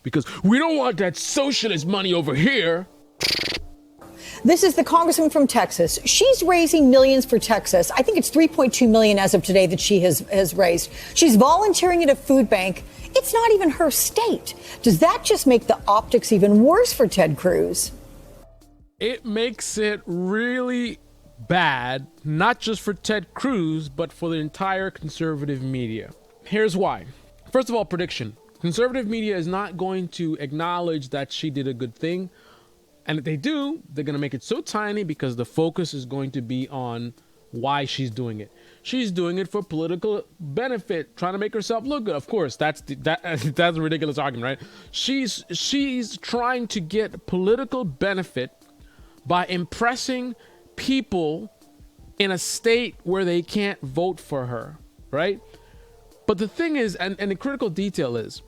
because we don't want that socialist money over here. This is the congressman from Texas. She's raising millions for Texas. I think it's 3.2 million as of today that she has raised. She's volunteering at a food bank. It's not even her state. Does that just make the optics even worse for Ted Cruz? It makes it really bad, not just for Ted Cruz, but for the entire conservative media. Here's why. First of all, prediction. Conservative media is not going to acknowledge that she did a good thing. And if they do, they're going to make it so tiny because the focus is going to be on why she's doing it. She's doing it for political benefit, trying to make herself look good. Of course, that's a ridiculous argument, right? She's trying to get political benefit by impressing people in a state where they can't vote for her, right? But the thing is, and the critical detail is,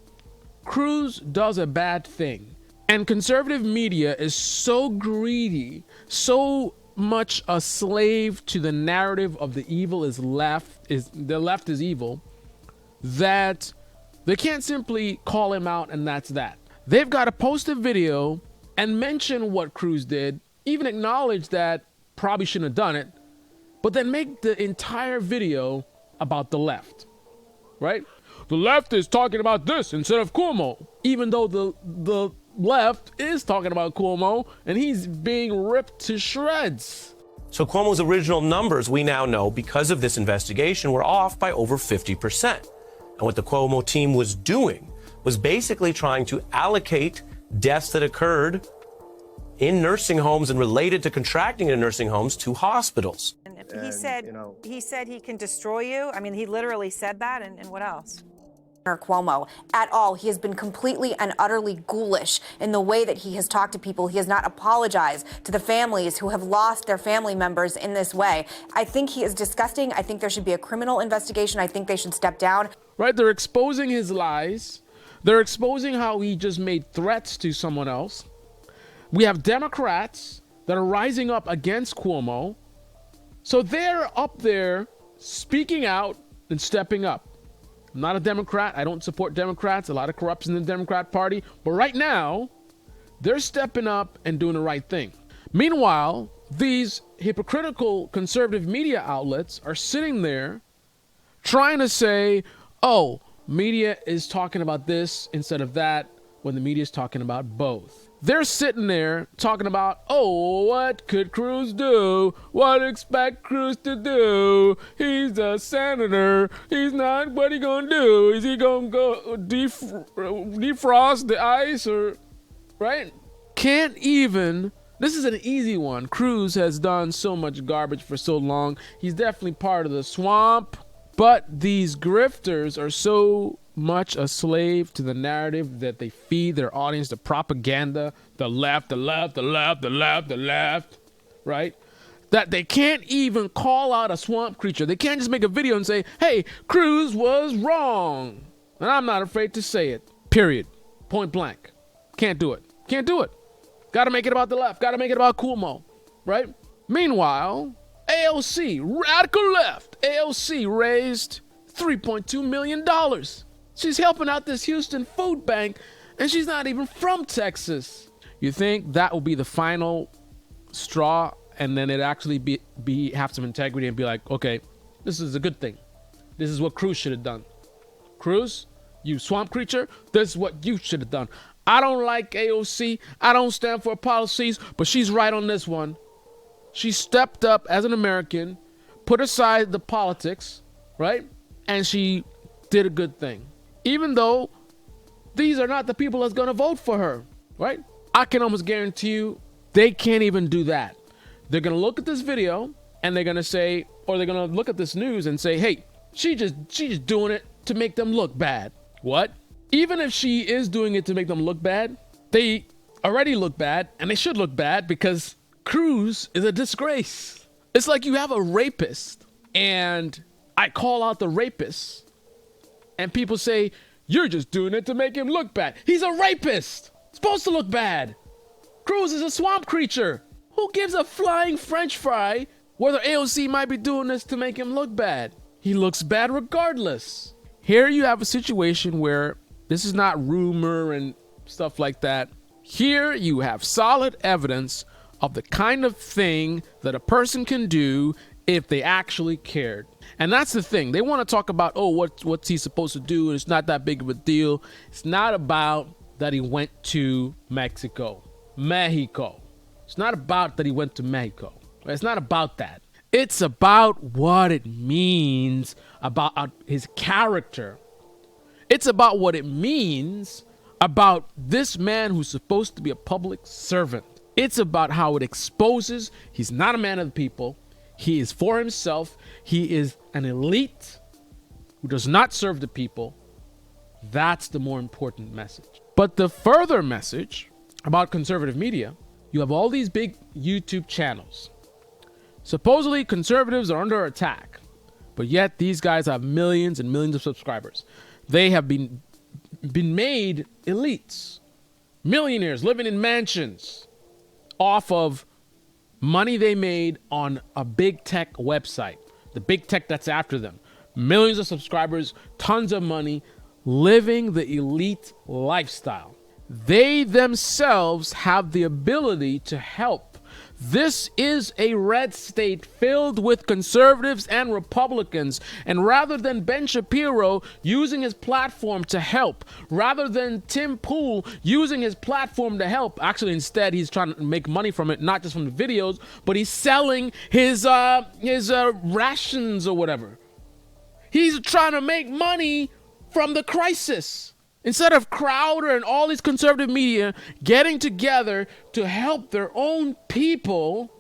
Cruz does a bad thing. And conservative media is so greedy, so much a slave to the narrative of the left is evil, that they can't simply call him out and that's that. They've got to post a video and mention what Cruz did, even acknowledge that probably shouldn't have done it, but then make the entire video about the left, right? The left is talking about this instead of Cuomo, even though the left is talking about Cuomo and he's being ripped to shreds. So Cuomo's original numbers, we now know, because of this investigation, were off by over 50%. And what the Cuomo team was doing was basically trying to allocate deaths that occurred in nursing homes and related to contracting in nursing homes to hospitals. And he said he can destroy you. I mean, he literally said that. And what else? Cuomo at all. He has been completely and utterly ghoulish in the way that he has talked to people. He has not apologized to the families who have lost their family members in this way. I think he is disgusting. I think there should be a criminal investigation. I think they should step down. Right? They're exposing his lies. They're exposing how he just made threats to someone else. We have Democrats that are rising up against Cuomo. So they're up there speaking out and stepping up. I'm not a Democrat. I don't support Democrats. A lot of corruption in the Democrat Party. But right now, they're stepping up and doing the right thing. Meanwhile, these hypocritical conservative media outlets are sitting there trying to say, oh, media is talking about this instead of that, when the media is talking about both. They're sitting there talking about, oh, what could Cruz do? What expect Cruz to do? He's a senator. He's not. What he gonna do? Is he gonna go defrost the ice or, right? Can't even. This is an easy one. Cruz has done so much garbage for so long. He's definitely part of the swamp. But these grifters are so much a slave to the narrative that they feed their audience, the propaganda, the left, right? That they can't even call out a swamp creature. They can't just make a video and say, hey, Cruz was wrong. And I'm not afraid to say it, period. Point blank. Can't do it. Can't do it. Got to make it about the left. Got to make it about Cuomo, right? Meanwhile, AOC, radical left, AOC raised $3.2 million. She's helping out this Houston food bank, and she's not even from Texas. You think that will be the final straw, and then it actually have some integrity and be like, okay, this is a good thing. This is what Cruz should have done. Cruz, you swamp creature, this is what you should have done. I don't like AOC. I don't stand for policies, but she's right on this one. She stepped up as an American, put aside the politics, right? And she did a good thing. Even though these are not the people that's going to vote for her, right? I can almost guarantee you they can't even do that. They're going to look at this video and they're going to say, or they're going to look at this news and say, hey, she's just doing it to make them look bad. What? Even if she is doing it to make them look bad, they already look bad, and they should look bad because Cruz is a disgrace. It's like you have a rapist and I call out the rapist and people say, you're just doing it to make him look bad. He's a rapist. It's supposed to look bad. Cruz is a swamp creature. Who gives a flying French fry whether AOC might be doing this to make him look bad? He looks bad regardless. Here you have a situation where this is not rumor and stuff like that. Here you have solid evidence of the kind of thing that a person can do if they actually cared. And that's the thing. They want to talk about, oh, what's he supposed to do? And it's not that big of a deal. It's not about that he went to Mexico. It's not about that he went to Mexico. It's not about that. It's about what it means about his character. It's about what it means about this man who's supposed to be a public servant. It's about how it exposes he's not a man of the people. He is for himself. He is an elite who does not serve the people. That's the more important message. But the further message about conservative media, you have all these big YouTube channels. Supposedly conservatives are under attack, but yet these guys have millions and millions of subscribers. They have been made elites, millionaires living in mansions off of money they made on a big tech website, the big tech that's after them. Millions of subscribers, tons of money, living the elite lifestyle. They themselves have the ability to help. This is a red state filled with conservatives and Republicans. And rather than Ben Shapiro using his platform to help, rather than Tim Pool using his platform to help, actually instead he's trying to make money from it, not just from the videos, but he's selling his rations or whatever. He's trying to make money from the crisis. Instead of Crowder and all these conservative media getting together to help their own people,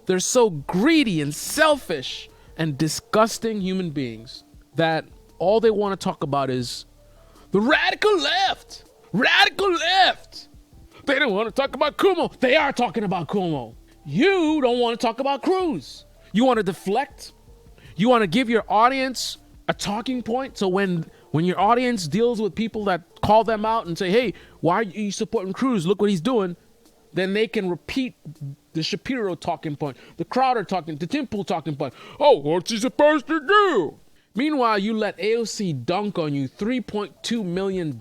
they're so greedy and selfish and disgusting human beings that all they want to talk about is the radical left. Radical left. They don't want to talk about Cuomo. They are talking about Cuomo. You don't want to talk about Cruz. You want to deflect. You want to give your audience a talking point. So when your audience deals with people that call them out and say, hey, why are you supporting Cruz? Look what he's doing. Then they can repeat the Shapiro talking point, the Crowder talking, the Tim Pool talking point. Oh, what's he supposed to do? Meanwhile, you let AOC dunk on you $3.2 million.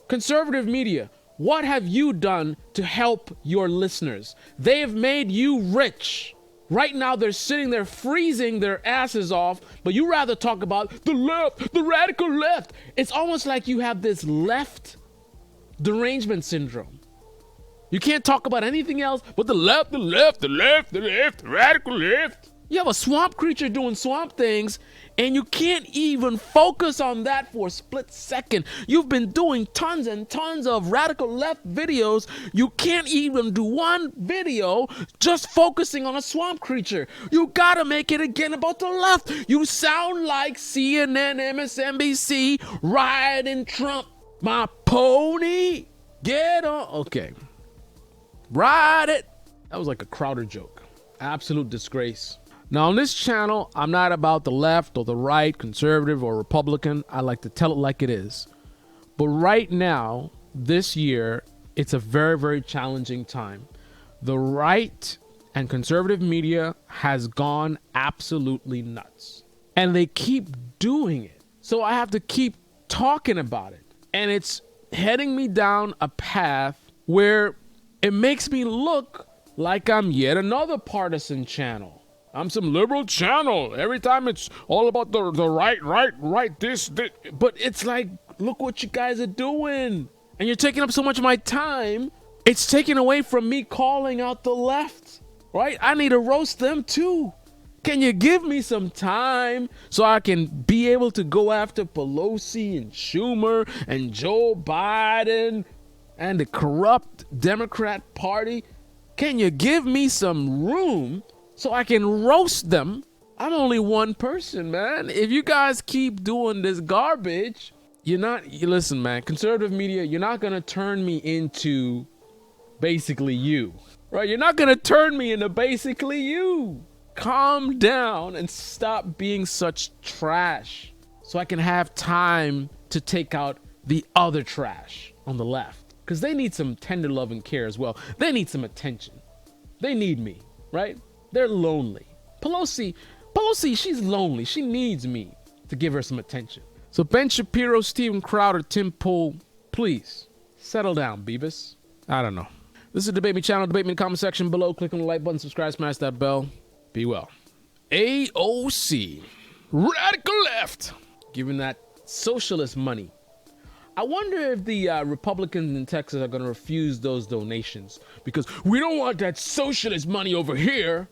Conservative media, what have you done to help your listeners? They have made you rich. Right now, they're sitting there freezing their asses off, but you rather talk about the left, the radical left. It's almost like you have this left derangement syndrome. You can't talk about anything else but the left, the left, the left, the left, the radical left. You have a swamp creature doing swamp things, and you can't even focus on that for a split second. You've been doing tons and tons of radical left videos. You can't even do one video just focusing on a swamp creature. You gotta make it again about the left. You sound like CNN, MSNBC, riding Trump. My pony, get on. Okay. Ride it. That was like a Crowder joke. Absolute disgrace. Now, on this channel, I'm not about the left or the right, conservative or Republican. I like to tell it like it is. But right now, this year, it's a very, very challenging time. The right and conservative media has gone absolutely nuts. And they keep doing it. So I have to keep talking about it. And it's heading me down a path where it makes me look like I'm yet another partisan channel. I'm some liberal channel. Every time it's all about the right, this. But it's like, look what you guys are doing. And you're taking up so much of my time. It's taken away from me calling out the left, right? I need to roast them too. Can you give me some time so I can be able to go after Pelosi and Schumer and Joe Biden and the corrupt Democrat Party? Can you give me some room so I can roast them? I'm only one person, man. If you guys keep doing this garbage, listen, man, conservative media, you're not going to turn me into basically you, right? You're not going to turn me into basically you. Calm down and stop being such trash so I can have time to take out the other trash on the left. Because they need some tender love and care as well. They need some attention. They need me, right? They're lonely. Pelosi, she's lonely. She needs me to give her some attention. So Ben Shapiro, Steven Crowder, Tim Pool, please Settle down, Beavis. I don't know. This is Debate Me channel. Debate me in the comment section below. Click on the like button, subscribe, smash that bell. Be well. AOC. Radical left. Giving that socialist money. I wonder if the Republicans in Texas are going to refuse those donations because we don't want that socialist money over here.